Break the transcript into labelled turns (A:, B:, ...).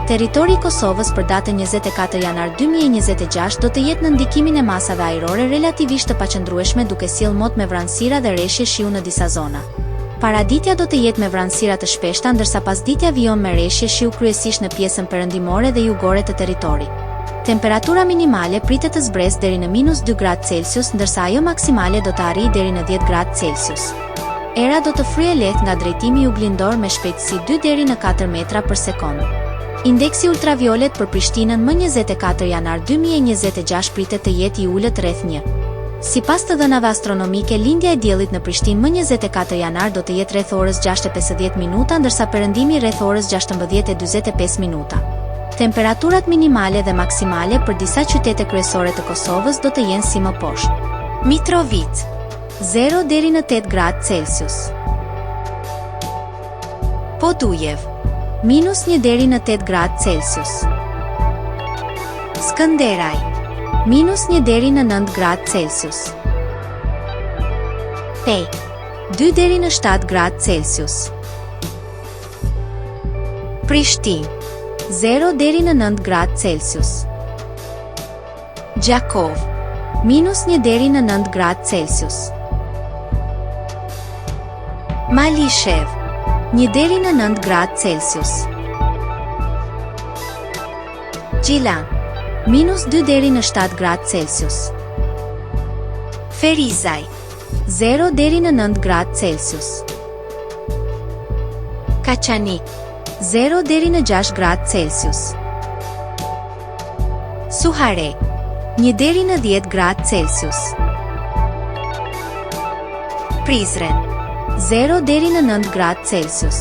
A: Territori i Kosovës për datën 24 janar 2026 do të jetë në ndikimin e masave ajrore relativisht të paqëndrueshme duke sjellë mot me vranësira dhe rreshje shiu në disa zona. Paraditja do të jetë me vranësira të shpeshta ndërsa pasditja vijon me rreshje shiu kryesisht në pjesën perëndimore dhe jugore të territorit. Temperatura minimale pritet të zbresë deri në -2 gradë Celsius ndërsa ajo maksimale do të arrijë deri në 10 gradë Celsius. Era do të fryejë lehtë nga drejtimi juglindor me shpejtësi 2 deri në 4 metra për sekond. Indeksi ultraviolet për Prishtinën më 24 janar 2026 pritet të jetë i ulët rreth 1. Sipas të dhënave astronomike, lindja e diellit në Prishtinë më 24 janar do të jetë rreth orës 6:50 minuta ndërsa perëndimi rreth orës 16:45 minuta. Temperaturat minimale dhe maksimale për disa qytete kryesore të Kosovës do të jenë si më poshtë. Mitrovica 0 deri në 8 gradë Celsius. Podujev -1 deri në 8 gradë Celsius. Skënderaj -1 deri në 9 gradë Celsius. Pej 2 deri në 7 gradë Celsius. Prishtinë 0 deri në 9 gradë Celsius. Gjakov -1 deri në 9 gradë Celsius. Malishev 1 deri në 9 gradë Celsius. Gjilan -2 deri në 7 gradë Celsius. Ferizaj 0 deri në 9 gradë Celsius. Kaçanik 0 deri në 6 gradë Celsius. Suharek 1 deri në 10 gradë Celsius. Prizren 0 deri në 9 gradë Celsius.